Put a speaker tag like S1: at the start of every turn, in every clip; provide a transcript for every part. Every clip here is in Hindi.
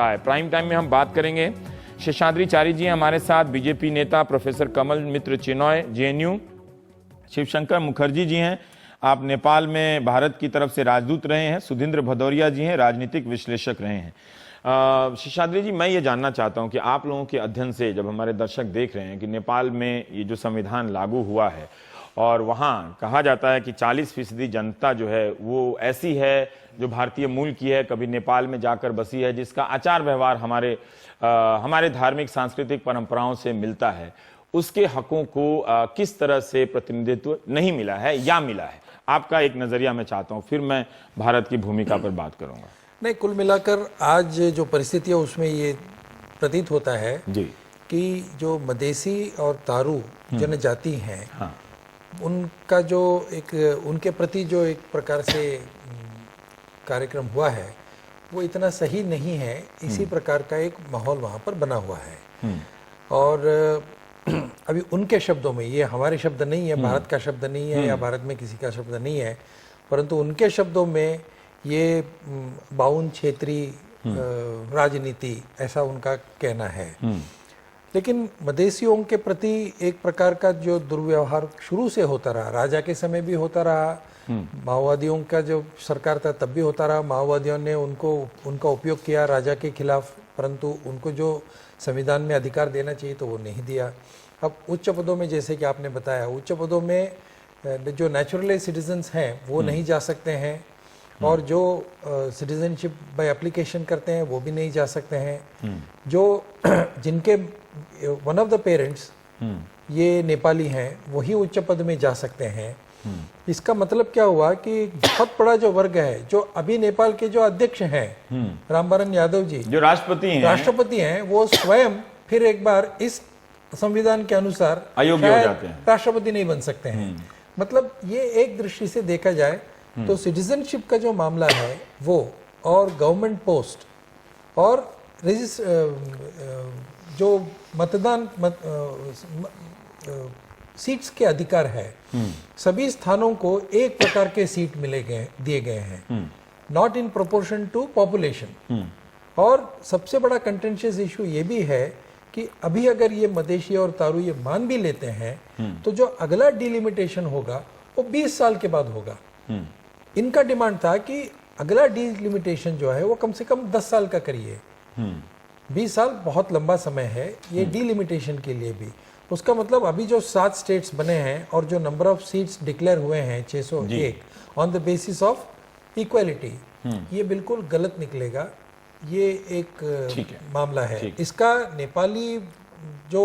S1: प्राइम टाइम में हम बात करेंगे। शेषाद्रीचारी जी हमारे साथ, बीजेपी नेता प्रोफेसर कमल मित्र चिनॉय जेएनयू। शिवशंकर मुखर्जी जी हैं, आप नेपाल में भारत की तरफ से राजदूत रहे हैं। सुधींद्र भदौरिया जी हैं, राजनीतिक विश्लेषक रहे हैं। शेषाद्री जी, मैं ये जानना चाहता हूं कि आप लोगों के अध्ययन से जब हमारे दर्शक देख रहे हैं कि नेपाल में ये जो संविधान लागू हुआ है और वहाँ कहा जाता है कि 40% जनता जो है वो ऐसी है जो भारतीय मूल की है, कभी नेपाल में जाकर बसी है, जिसका आचार व्यवहार हमारे धार्मिक सांस्कृतिक परंपराओं से मिलता है, उसके हकों को किस तरह से प्रतिनिधित्व नहीं मिला है या मिला है? आपका एक नजरिया मैं चाहता हूं, फिर मैं भारत की भूमिका पर बात करूंगा।
S2: नहीं, कुल मिलाकर आज जो परिस्थिति है उसमें ये प्रतीत होता है
S1: जी
S2: कि जो मदेसी और तारू जनजाति हैं,
S1: हाँ,
S2: उनका जो उनके प्रति जो एक प्रकार से कार्यक्रम हुआ है वो इतना सही नहीं है। इसी प्रकार का एक माहौल वहाँ पर बना हुआ है। और अभी उनके शब्दों में, ये हमारे शब्द नहीं है, भारत का शब्द नहीं है या भारत में किसी का शब्द नहीं है, परंतु उनके शब्दों में ये बाउन क्षेत्रीय राजनीति, ऐसा उनका कहना है। लेकिन मदेशियों के प्रति एक प्रकार का जो दुर्व्यवहार शुरू से होता रहा, राजा के समय भी होता रहा, माओवादियों का जो सरकार था तब भी होता रहा। माओवादियों ने उनका उपयोग किया राजा के खिलाफ, परंतु उनको जो संविधान में अधिकार देना चाहिए तो वो नहीं दिया। अब उच्च पदों में, जैसे कि आपने बताया, उच्च पदों में जो नेचुरलाइज सिटीजन्स हैं वो नहीं जा सकते हैं, और जो सिटीजनशिप बाय एप्लीकेशन करते हैं वो भी नहीं जा सकते हैं। जो जिनके वन ऑफ द पेरेंट्स ये नेपाली हैं वही उच्च पद में जा सकते हैं। इसका मतलब क्या हुआ कि बहुत बड़ा जो वर्ग है, जो अभी नेपाल के जो अध्यक्ष हैं रामवरण यादव जी, जो राष्ट्रपति हैं, वो स्वयं फिर एक बार इस संविधान के अनुसार
S1: अयोग्य हो जाते हैं,
S2: राष्ट्रपति नहीं बन सकते हैं। मतलब ये एक दृष्टि से देखा जाए तो सिटीजनशिप का जो मामला है वो, और गवर्नमेंट पोस्ट, और जो मतदान सीट्स के अधिकार है, सभी स्थानों को एक प्रकार के सीट दिए गए हैं, not in proportion to population. और सबसे बड़ा कंटेंशियस इशू ये भी है कि अभी अगर ये मदेशी और तारू ये मान भी लेते हैं तो जो अगला डिलिमिटेशन होगा वो 20 साल के बाद होगा। इनका डिमांड था कि अगला डिलिमिटेशन जो है वो कम से कम 10 साल का करिए। 20 साल बहुत लंबा समय है ये डिलिमिटेशन के लिए भी। उसका मतलब अभी जो 7 स्टेट्स बने हैं और जो नंबर ऑफ सीट्स डिक्लेयर हुए हैं 601 on the basis of equality, ये बिल्कुल गलत निकलेगा। ये एक मामला है। इसका नेपाली जो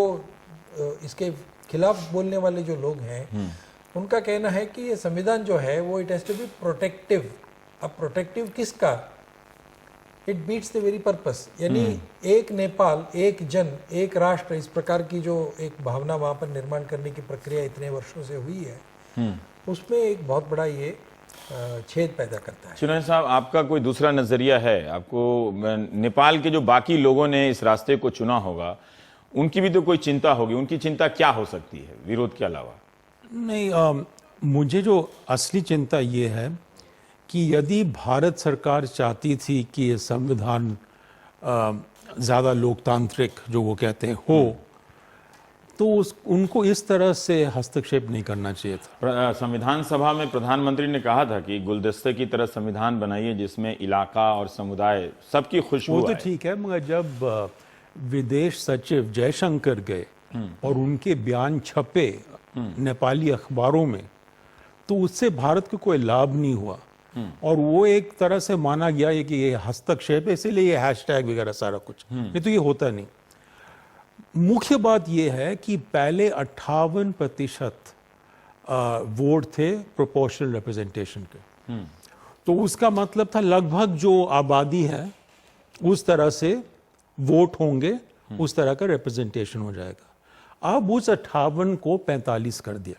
S2: इसके खिलाफ बोलने वाले जो लोग हैं उनका कहना है कि ये संविधान जो है वो it has to be protective. अब प्रोटेक्टिव किसका? It beats the very purpose. यानी एक नेपाल, एक जन, एक राष्ट्र, इस प्रकार की जो एक भावना वहां पर निर्माण करने की प्रक्रिया इतने वर्षों से हुई है, उसमें एक बहुत बड़ा ये छेद पैदा करता है।
S1: चिनॉय साहब, आपका कोई दूसरा नजरिया है? आपको नेपाल के जो बाकी लोगों ने इस रास्ते को चुना होगा उनकी भी तो कोई चिंता होगी, उनकी चिंता क्या हो सकती है विरोध के अलावा?
S3: नहीं, मुझे जो असली चिंता ये है कि यदि भारत सरकार चाहती थी कि ये संविधान ज़्यादा लोकतांत्रिक, जो वो कहते हैं, हो, तो उनको इस तरह से हस्तक्षेप नहीं करना चाहिए था।
S1: संविधान सभा में प्रधानमंत्री ने कहा था कि गुलदस्ते की तरह संविधान बनाइए जिसमें इलाका और समुदाय सबकी खुशबू आए।
S3: वो तो ठीक है, मगर जब विदेश सचिव जयशंकर गए और उनके बयान छपे नेपाली अखबारों में, तो उससे भारत को कोई लाभ नहीं हुआ, और वो एक तरह से माना गया है कि ये हस्तक्षेप है, इसीलिए ये हैशटैग वगैरह सारा कुछ, नहीं तो ये होता नहीं। मुख्य बात ये है कि पहले 58% वोट थे प्रोपोर्शनल रिप्रेजेंटेशन के, तो उसका मतलब था लगभग जो आबादी है उस तरह से वोट होंगे, उस तरह का रिप्रेजेंटेशन हो जाएगा। अब उस 58 को 45 कर दिया,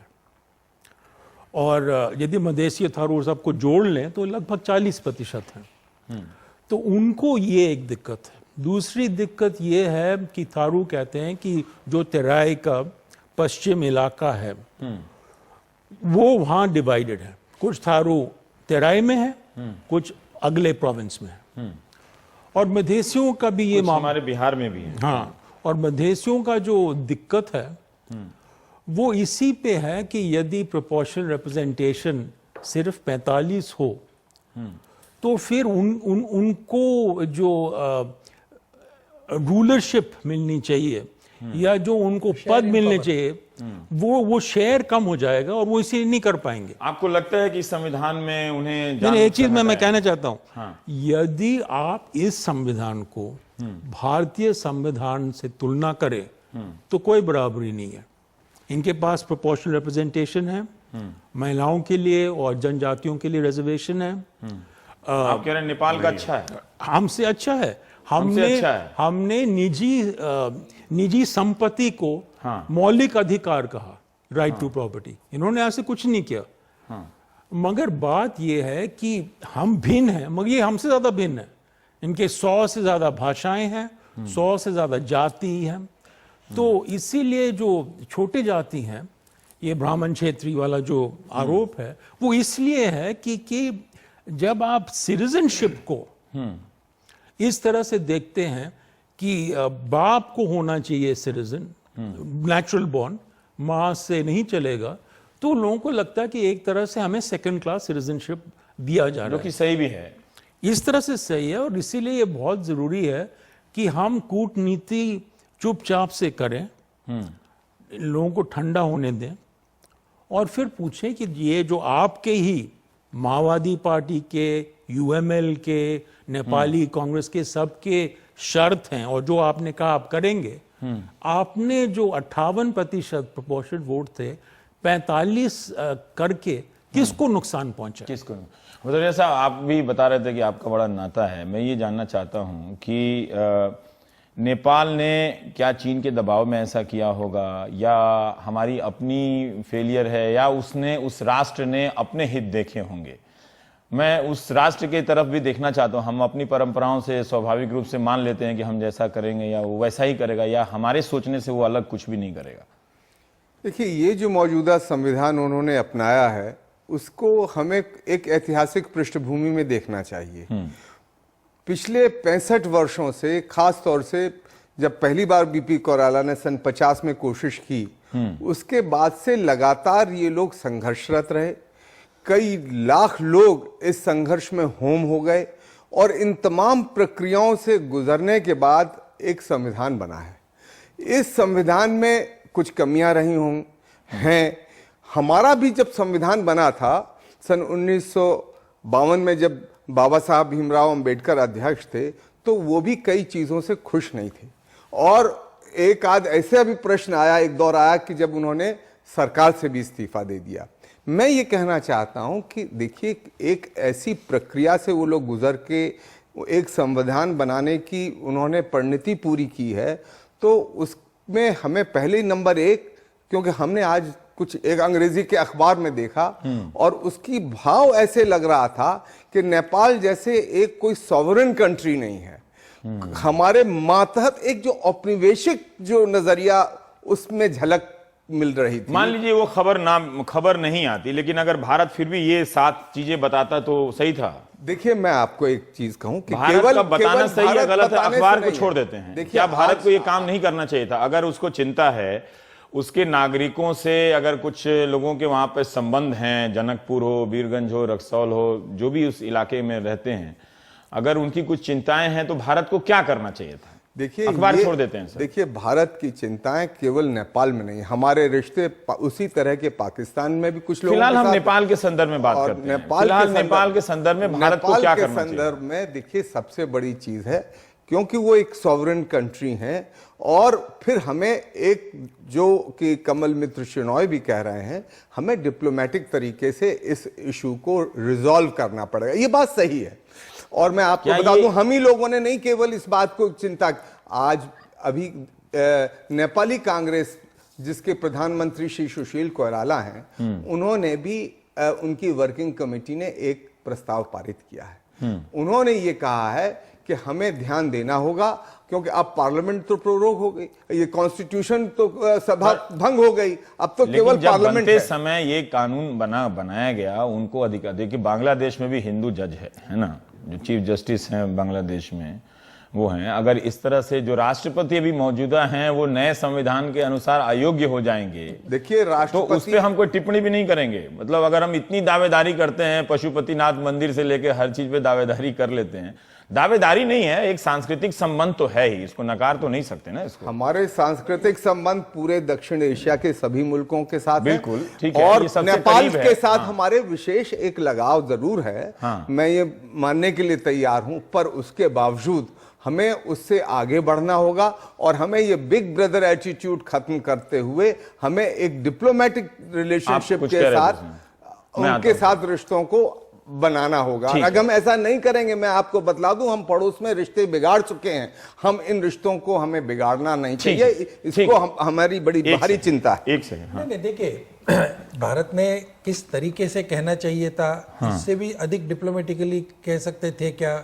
S3: और यदि मदेशी थारू सबको जोड़ लें तो लगभग 40% है। तो उनको ये एक दिक्कत है। दूसरी दिक्कत ये है कि थारू कहते हैं कि जो तेराई का पश्चिम इलाका है वो वहाँ डिवाइडेड है, कुछ थारू तेराई में है, कुछ अगले प्रोविंस में है। और मधेसियों का भी ये
S1: कुछ हमारे बिहार में भी है।
S3: हाँ, और मधेसियों का जो दिक्कत है वो इसी पे है कि यदि प्रोपोर्शनल रिप्रेजेंटेशन सिर्फ 45 हो तो फिर उनको जो रूलरशिप मिलनी चाहिए या जो उनको पद मिलने चाहिए वो शेयर कम हो जाएगा और वो इसीलिए नहीं कर पाएंगे।
S1: आपको लगता है कि इस संविधान में उन्हें
S3: नहीं, एक चीज मैं कहना चाहता हूं,
S1: हाँ।
S3: यदि आप इस संविधान को भारतीय संविधान से तुलना करें तो कोई बराबरी नहीं है। इनके पास प्रोपोर्शनल रिप्रेजेंटेशन है, महिलाओं के लिए और जनजातियों के लिए रिजर्वेशन है।
S1: आप कह रहे हैं नेपाल का अच्छा है?
S3: हमसे अच्छा है। हमने निजी संपत्ति को मौलिक अधिकार कहा, राइट टू प्रॉपर्टी। इन्होंने ऐसे कुछ नहीं किया। मगर बात यह है कि हम भिन्न हैं, मगर ये हमसे ज्यादा भिन्न है। इनके 100 से ज्यादा भाषाएं हैं, 100 से ज्यादा जाति हैं। तो इसीलिए जो छोटे जाति हैं, ये ब्राह्मण क्षेत्रीय वाला जो आरोप है वो इसलिए है कि जब आप सिटीजनशिप को इस तरह से देखते हैं कि बाप को होना चाहिए सिटीजन, नेचुरल बॉर्न, मां से नहीं चलेगा, तो लोगों को लगता है कि एक तरह से हमें सेकंड क्लास सिटीजनशिप दिया जा रहा है,
S1: जो कि सही भी है।
S3: इस तरह से सही है। और इसीलिए ये बहुत जरूरी है कि हम कूटनीति चुपचाप से करें, लोगों को ठंडा होने दें और फिर पूछें कि ये जो आपके ही माओवादी पार्टी के, यूएमएल के, नेपाली कांग्रेस के सबके शर्त हैं और जो आपने कहा आप करेंगे, आपने जो 58% प्रोपोर्शनल वोट थे 45 करके किसको नुकसान पहुंचा?
S1: किसको? मतलब जैसा आप भी बता रहे थे कि आपका बड़ा नाता है, मैं ये जानना चाहता हूं कि नेपाल ने क्या चीन के दबाव में ऐसा किया होगा या हमारी अपनी फेलियर है या उस राष्ट्र ने अपने हित देखे होंगे? मैं उस राष्ट्र की तरफ भी देखना चाहता हूं। हम अपनी परंपराओं से स्वाभाविक रूप से मान लेते हैं कि हम जैसा करेंगे या वो वैसा ही करेगा या हमारे सोचने से वो अलग कुछ भी नहीं करेगा।
S4: देखिए, ये जो मौजूदा संविधान उन्होंने अपनाया है उसको हमें एक ऐतिहासिक पृष्ठभूमि में देखना चाहिए। पिछले 65 वर्षों से, खास तौर से जब पहली बार बीपी कोइराला ने सन 50 में कोशिश की, उसके बाद से लगातार ये लोग संघर्षरत रहे। कई लाख लोग इस संघर्ष में होम हो गए और इन तमाम प्रक्रियाओं से गुजरने के बाद एक संविधान बना है। इस संविधान में कुछ कमियां रही हैं। हमारा भी जब संविधान बना था सन 1952 में, जब बाबा साहब भीमराव अंबेडकर अध्यक्ष थे, तो वो भी कई चीजों से खुश नहीं थे और एक आध ऐसे भी प्रश्न आया, एक दौर आया कि जब उन्होंने सरकार से भी इस्तीफा दे दिया। मैं ये कहना चाहता हूं कि देखिए, एक ऐसी प्रक्रिया से वो लोग गुजर के एक संविधान बनाने की उन्होंने परिणति पूरी की है, तो उसमें हमें पहले नंबर एक, क्योंकि हमने आज कुछ एक अंग्रेजी के अखबार में देखा और उसकी भाव ऐसे लग रहा था कि नेपाल जैसे एक कोई सॉवरेन कंट्री नहीं है। हमारे मातहत एक जो औपनिवेशिक जो नजरिया उसमें झलक मिल रही थी।
S1: मान लीजिए वो खबर नहीं आती, लेकिन अगर भारत फिर भी ये 7 चीजें बताता तो सही था।
S4: देखिए, मैं आपको एक चीज कहूं कि
S1: भारत का बताना सही है गलत है, अखबार को छोड़ देते हैं। क्या भारत को ये काम नहीं करना चाहिए था? अगर उसको चिंता है उसके नागरिकों से, अगर कुछ लोगों के वहां पे संबंध हैं, जनकपुर हो, वीरगंज हो, रक्सौल हो, जो भी उस इलाके में रहते हैं, अगर उनकी कुछ चिंताएं हैं तो भारत को क्या करना चाहिए था?
S4: देखिए,
S1: अखबार छोड़ देते हैं सर।
S4: देखिए, भारत की चिंताएं केवल नेपाल में नहीं, हमारे रिश्ते उसी तरह के पाकिस्तान में भी कुछ लोग।
S1: फिलहाल हम नेपाल के संदर्भ में बात करते हैं। फिलहाल नेपाल के संदर्भ में भारत को क्या करना चाहिए?
S4: संदर्भ में देखिए, सबसे बड़ी चीज है, क्योंकि वो एक सॉवरेन कंट्री है और फिर हमें एक, जो कि कमल मित्र शेनॉय भी कह रहे हैं, हमें डिप्लोमेटिक तरीके से इस इशू को रिजॉल्व करना पड़ेगा। ये बात सही है और मैं आपको बता दूं, हम ही लोगों ने नहीं केवल इस बात को चिंता, आज अभी नेपाली कांग्रेस जिसके प्रधानमंत्री श्री सुशील कोइराला हैं, उन्होंने भी उनकी वर्किंग कमेटी ने एक प्रस्ताव पारित किया है। उन्होंने ये कहा है कि हमें ध्यान देना होगा, क्योंकि अब पार्लियामेंट तो प्रोरोग हो गई, ये कॉन्स्टिट्यूशन तो सभा भंग हो गई, अब तो केवल पार्लियामेंट है।
S1: समय ये कानून बनाया गया, उनको अधिकार। देखिए, बांग्लादेश में भी हिंदू जज है ना, जो चीफ जस्टिस हैं बांग्लादेश में, वो हैं, अगर इस तरह से जो राष्ट्रपति अभी मौजूदा हैं वो नए संविधान के अनुसार अयोग्य हो जाएंगे,
S4: देखिए
S1: तो
S4: राष्ट्रपति
S1: उस पर हम कोई टिप्पणी भी नहीं करेंगे। मतलब अगर हम इतनी दावेदारी करते हैं, पशुपतिनाथ मंदिर से लेकर हर चीज पे दावेदारी कर लेते हैं, दावेदारी नहीं है, एक सांस्कृतिक संबंध तो है ही, इसको नकार तो नहीं सकते ना इसको।
S4: हमारे सांस्कृतिक संबंध पूरे दक्षिण एशिया के सभी मुल्कों के साथ
S1: बिल्कुल,
S4: है,
S1: ठीक है,
S4: और
S1: ये सबसे
S4: नेपाल
S1: करीब है।
S4: के साथ
S1: हाँ।
S4: हमारे विशेष एक लगाव जरूर है।
S1: हाँ।
S4: मैं ये मानने के लिए तैयार हूं, पर उसके बावजूद हमें उससे आगे बढ़ना होगा और हमें ये बिग ब्रदर एटीट्यूड खत्म करते हुए हमें एक डिप्लोमेटिक रिलेशनशिप
S1: कुछ
S4: के
S1: कह रहे थे
S4: साथ
S1: उसमें। मैं आता
S4: उनके
S1: हूं।
S4: साथ रिश्तों को बनाना होगा।
S1: ठीक
S4: अगर हम ऐसा नहीं करेंगे, मैं आपको बतला दूं, हम पड़ोस में रिश्ते बिगाड़ चुके हैं। हम इन रिश्तों को हमें बिगाड़ना नहीं
S1: ठीक
S4: चाहिए।
S1: है, ठीक
S4: इसको
S1: है।
S4: हमारी बड़ी
S1: एक
S4: भारी
S1: सेकंड,
S4: चिंता है।
S1: एक सेकंड। हाँ।
S2: नहीं देखिए, भारत ने किस तरीके से कहना चाहिए था, इससे भी अधिक डिप्लोमेटिकली कह सकते थे क्या,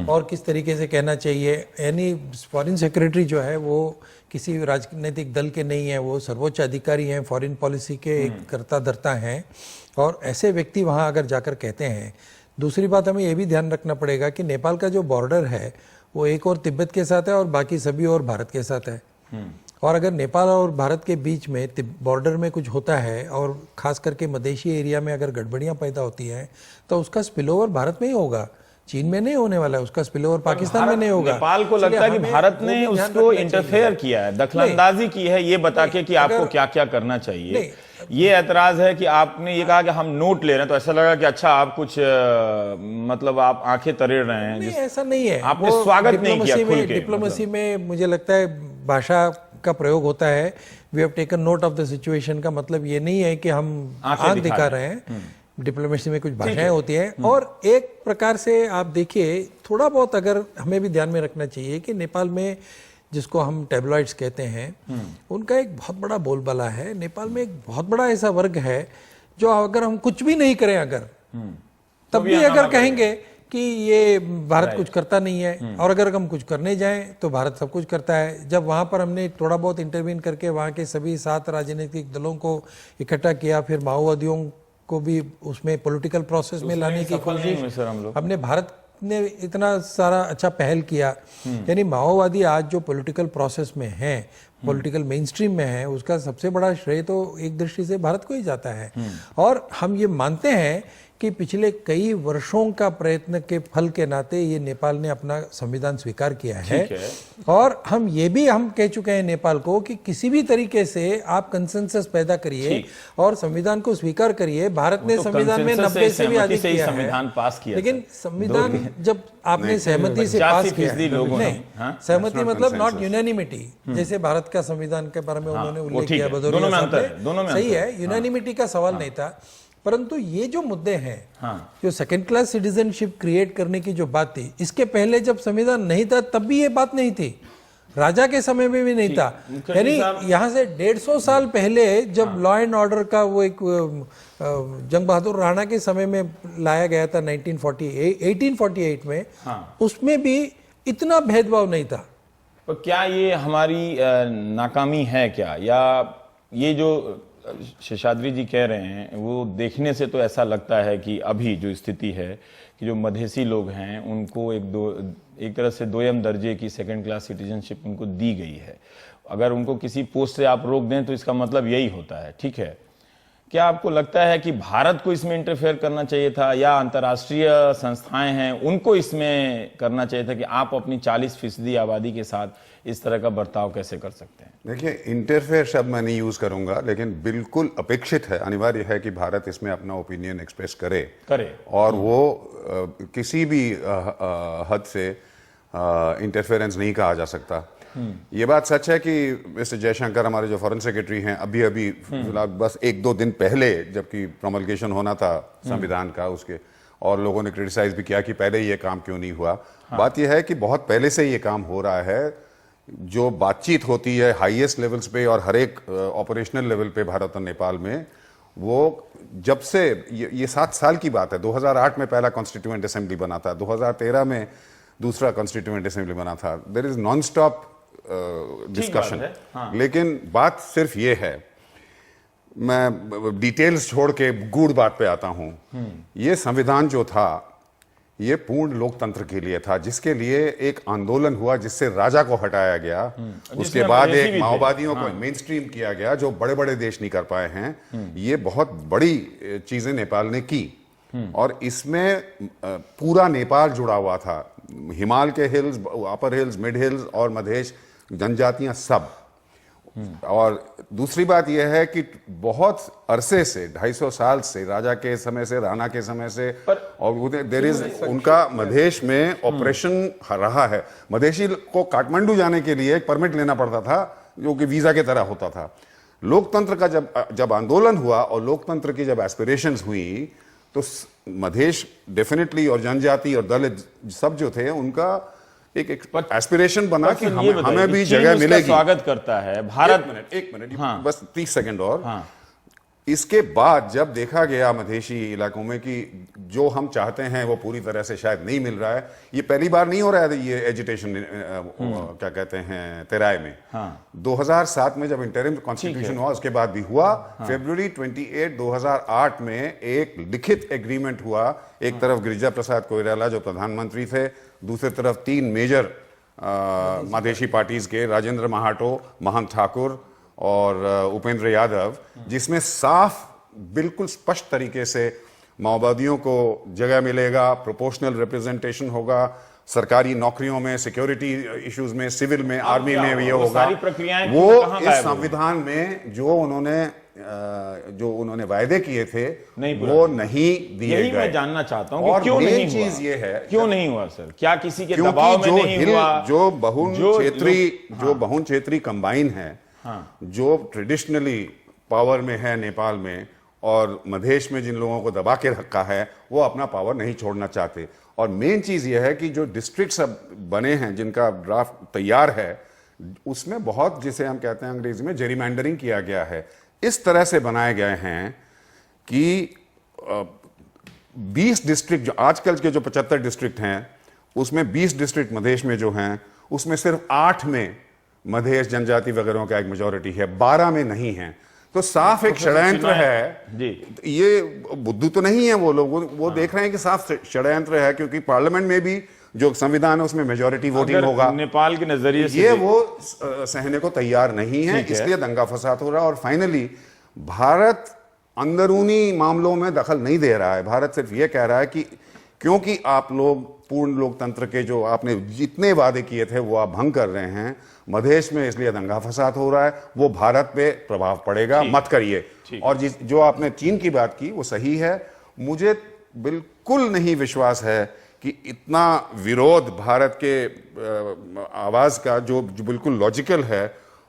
S2: और किस तरीके से कहना चाहिए। यानी फॉरेन सेक्रेटरी जो है वो किसी राजनीतिक दल के नहीं है, वो सर्वोच्च अधिकारी हैं, फॉरेन पॉलिसी के एक कर्ता धर्ता हैं, और ऐसे व्यक्ति वहाँ अगर जाकर कहते हैं। दूसरी बात, हमें ये भी ध्यान रखना पड़ेगा कि नेपाल का जो बॉर्डर है वो एक और तिब्बत के साथ है और बाकी सभी और भारत के साथ है। और अगर नेपाल और भारत के बीच में बॉर्डर में कुछ होता है, और खास करके मधेशी एरिया में अगर गड़बड़ियां पैदा होती हैं, तो उसका स्पिलओवर भारत में ही होगा, चीन में नहीं होने वाला है, उसका स्पिलओवर पाकिस्तान में नहीं होगा।
S1: नेपाल को लगता है कि भारत ने उसको इंटरफेयर किया है, दखलंदाजी की है, ये बता के कि आपको क्या क्या करना चाहिए। ये ऐतराज है कि आपने ये कहा कि हम नोट ले रहे हैं, तो ऐसा लगा कि अच्छा आप कुछ मतलब आप आंखें तरेड़ रहे हैं।
S2: नहीं, ऐसा नहीं है।
S1: आपने स्वागत नहीं किया खुल के।
S2: डिप्लोमेसी में मुझे लगता है भाषा का प्रयोग होता है। We have taken note of the situation का मतलब ये नहीं है कि हम आंख दिखा रहे हैं। डिप्लोमेसी में कुछ भाषाएं होती हैं, और एक प्रकार से आप देखिए, थोड़ा बहुत अगर हमें भी ध्यान में रखना चाहिए कि नेपाल में जिसको हम टैबलॉइड्स कहते हैं, उनका एक बहुत बड़ा बोलबाला है। नेपाल में एक बहुत बड़ा ऐसा वर्ग है जो अगर हम कुछ भी नहीं करें, अगर तब भी अगर कहेंगे कि ये भारत कुछ करता नहीं है, और अगर हम कुछ करने जाएं तो भारत सब कुछ करता है। जब वहां पर हमने थोड़ा बहुत इंटरवीन करके वहां के सभी 7 राजनीतिक दलों को इकट्ठा किया, फिर माओवादियों को भी उसमें पॉलिटिकल प्रोसेस में लाने की कोशिश, हमने भारत ने इतना सारा अच्छा पहल किया। यानी माओवादी आज जो पॉलिटिकल प्रोसेस में हैं, पॉलिटिकल मेन स्ट्रीम में है, उसका सबसे बड़ा श्रेय तो एक दृष्टि से भारत को ही जाता है। और हम ये मानते हैं कि पिछले कई वर्षों का प्रयत्न के फल के नाते ये नेपाल ने अपना संविधान स्वीकार किया है। और हम ये भी कह चुके हैं नेपाल को कि किसी भी तरीके से आप कंसेंसस पैदा करिए और संविधान को स्वीकार करिए। भारत ने संविधान में 90 से भी अधिक किया है,
S1: संविधान पास किया,
S2: लेकिन संविधान जब आपने सहमति से पास किया, नहीं, सहमति मतलब नॉट यूनानिमिटी, जैसे भारत का संविधान के बारे में उन्होंने उल्लेख किया भदौरिया साहब ने, सही है, यूनानिमिटी का सवाल नहीं था। परंतु ये जो मुद्दे हैं, जो सेकंड क्लास सिटीजनशिप क्रिएट करने की जो बात थी, इसके पहले जब संविधान नहीं था तब भी ये बात नहीं थी, राजा के समय में भी नहीं था। यानी यहाँ से 150 साल पहले जब लॉ एंड ऑर्डर का वो एक जंग बहादुर राणा के समय में लाया गया था 1848 में, उसमें भी इतना भेदभाव नहीं था।
S1: तो क्या ये हमारी नाकामी है क्या, या ये जो शेषाद्री जी कह रहे हैं वो देखने से तो ऐसा लगता है कि अभी जो स्थिति है कि जो मधेसी लोग हैं उनको एक तरह से दोयम दर्जे की सेकंड क्लास सिटीजनशिप उनको दी गई है। अगर उनको किसी पोस्ट से आप रोक दें तो इसका मतलब यही होता है, ठीक है। क्या आपको लगता है कि भारत को इसमें इंटरफेयर करना चाहिए था, या अंतर्राष्ट्रीय संस्थाएं हैं उनको इसमें करना चाहिए था कि आप अपनी 40% आबादी के साथ इस तरह का बर्ताव कैसे कर सकते हैं?
S5: देखिए, इंटरफेयर शब्द मैं नहीं यूज करूंगा, लेकिन बिल्कुल अपेक्षित है, अनिवार्य है कि भारत इसमें अपना ओपिनियन एक्सप्रेस करे और वो किसी भी हद से इंटरफेरेंस नहीं कहा जा सकता। ये बात सच है कि मिस्टर जयशंकर हमारे जो फॉरेन सेक्रेटरी हैं, अभी फिलहाल बस 1-2 दिन पहले जबकि प्रोमलगेशन होना था संविधान का उसके, और लोगों ने क्रिटिसाइज भी किया कि पहले ये काम क्यों नहीं हुआ। बात यह है कि बहुत पहले से ये काम हो रहा है। जो बातचीत होती है हाईएस्ट लेवल्स पे और हर एक ऑपरेशनल लेवल पे भारत और नेपाल में, वो जब से ये 7 साल की बात है। 2008 में पहला कॉन्स्टिट्यूएंट असेंबली बना था, 2013 में दूसरा कॉन्स्टिट्यूएंट असेंबली बना था। There is non stop discussion. लेकिन बात सिर्फ ये है, मैं डिटेल्स छोड़ के गूढ़ बात पे आता हूं। ये संविधान जो था ये पूर्ण लोकतंत्र के लिए था, जिसके लिए एक आंदोलन हुआ, जिससे राजा को हटाया गया। उसके बाद
S1: मधेसी भी
S5: एक
S1: थे।
S5: माओवादियों को मेन स्ट्रीम किया गया, जो बड़े बड़े देश नहीं कर पाए हैं। ये बहुत बड़ी चीजें नेपाल ने की, और इसमें पूरा नेपाल जुड़ा हुआ था। हिमाल के हिल्स, अपर हिल्स, मिड हिल्स और मधेश जनजातियां सब। और दूसरी बात यह है कि बहुत अरसे से, 250 साल से, राजा के समय से, राणा के समय से, और देर इज उनका मधेश में ऑपरेशन रहा है। मधेशी को काठमांडू जाने के लिए एक परमिट लेना पड़ता था, जो कि वीजा की तरह होता था। लोकतंत्र का जब आंदोलन हुआ और लोकतंत्र की जब एस्पिरेशंस हुई, तो मधेश डेफिनेटली, और जनजाति और दलित सब जो थे, उनका एक एस्पिरेशन बना कि हमें भी जगह मिलेगी।
S1: स्वागत करता है भारत।
S5: एक मिनट बस 30 सेकंड और। इसके बाद जब देखा गया मधेशी इलाकों में कि जो हम चाहते हैं वो पूरी तरह से शायद नहीं मिल रहा है, ये पहली बार नहीं हो रहा है ये एजिटेशन, क्या कहते हैं, तेराय में। 2007 में जब इंटरिम कॉन्स्टिट्यूशन हुआ, उसके बाद भी हुआ। फरवरी 28, 2008 में एक लिखित एग्रीमेंट हुआ। एक तरफ गिरिजा प्रसाद कोइराला जो प्रधानमंत्री थे, दूसरी तरफ 3 मेजर मधेशी पार्टीज के, राजेंद्र महातो, महंत ठाकुर और उपेंद्र यादव, जिसमें साफ, बिल्कुल स्पष्ट तरीके से माओवादियों को जगह मिलेगा, प्रोपोर्शनल रिप्रेजेंटेशन होगा, सरकारी नौकरियों में, सिक्योरिटी इश्यूज में, सिविल में, आर्मी में ये होगा। वो इस संविधान में जो उन्होंने वायदे किए थे वो नहीं दिए गए।
S1: यही मैं जानना चाहता हूं कि क्यों नहीं हुआ।
S5: चीज ये है,
S1: क्यों नहीं हुआ सर? क्या किसी के दबाव में नहीं हुआ?
S5: जो बहुन क्षेत्रीय कंबाइन है, जो ट्रेडिशनली पावर में है नेपाल में, और मधेश में जिन लोगों को दबा के रखा है, वो अपना पावर नहीं छोड़ना चाहते। और मेन चीज यह है कि जो डिस्ट्रिक्ट्स अब बने हैं, जिनका ड्राफ्ट तैयार है, उसमें बहुत, जिसे हम कहते हैं अंग्रेजी में, जेरीमैंडरिंग किया गया है। इस तरह से बनाए गए हैं कि 20 डिस्ट्रिक्ट, जो आजकल के जो 75 डिस्ट्रिक्ट हैं, उसमें 20 डिस्ट्रिक्ट मधेश में जो हैं, उसमें सिर्फ 8 में मधेश जनजाति वगैरह का एक मेजॉरिटी है, 12 में नहीं है। तो साफ एक षड्यंत्र है जी। ये बुद्धू तो नहीं है वो लोग, वो देख रहे हैं कि साफ षड्यंत्र है, क्योंकि पार्लियामेंट में भी जो संविधान है उसमें मेजॉरिटी वोटिंग होगा।
S1: नेपाल के नजरिए से
S5: ये वो सहने को तैयार नहीं है, इसलिए दंगा फसाद हो रहा है। और फाइनली भारत अंदरूनी मामलों में दखल नहीं दे रहा है। भारत सिर्फ ये कह रहा है कि क्योंकि आप लोग पूर्ण लोकतंत्र के जो आपने जितने वादे किए थे वो आप भंग कर रहे हैं मधेश में, इसलिए दंगा फसाद हो रहा है, वो भारत पे प्रभाव पड़ेगा, मत करिए। और जो आपने चीन की बात की वो सही है। मुझे बिल्कुल नहीं विश्वास है कि इतना विरोध भारत के आवाज का, जो बिल्कुल लॉजिकल है,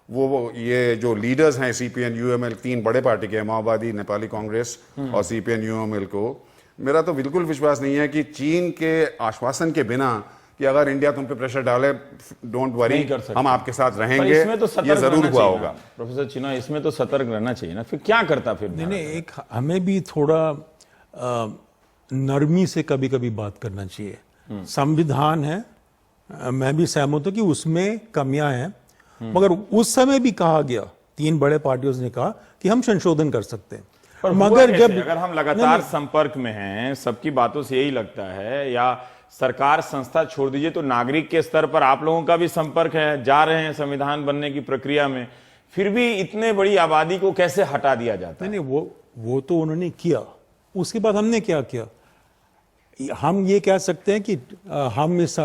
S5: वो ये जो लीडर्स हैं सीपीएन यूएमएल, 3 बड़े पार्टी के, माओवादी, नेपाली कांग्रेस और सीपीएन यूएमएल को, मेरा तो बिल्कुल विश्वास नहीं है कि चीन के आश्वासन के बिना कि अगर इंडिया तुम पे प्रेशर डाले, डोंट वरी, हम आपके साथ रहेंगे,
S1: इसमें तो
S5: ये जरूर हुआ होगा।
S1: प्रोफेसर चिनॉय, इसमें तो सतर्क रहना चाहिए ना। फिर क्या करता फिर?
S3: नहीं, एक हमें भी थोड़ा नरमी से कभी कभी बात करना चाहिए। संविधान है, मैं भी सहमत हूं कि उसमें कमियां हैं, मगर उस समय भी कहा गया, 3 बड़े पार्टियों ने कहा कि हम संशोधन कर सकते हैं।
S1: मगर जब अगर हम लगातार संपर्क में हैं, सबकी बातों से यही लगता है, या सरकार संस्था छोड़ दीजिए, तो नागरिक के स्तर पर आप लोगों का भी संपर्क है, जा रहे हैं संविधान बनने की प्रक्रिया में, फिर भी इतने बड़ी आबादी को कैसे हटा दिया जाता है?
S3: नहीं, वो तो उन्होंने किया। उसके बाद हमने क्या किया? हम ये कह सकते हैं कि हम इस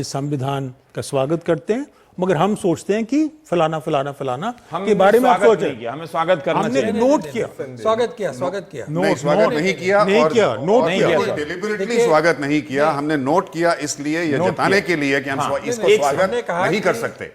S3: संविधान का स्वागत करते हैं, मगर हम सोचते हैं कि फलाना फलाना फलाना के बारे में आप सोचें।
S1: हमें स्वागत करना
S3: हमने
S1: चाहिए।
S3: नोट किया,
S2: स्वागत किया
S5: स्वागत नहीं किया, डिलिबरेटली स्वागत नहीं किया। हमने नोट किया, इसलिए ये जताने के लिए कि हम इसको स्वागत नहीं कर सकते।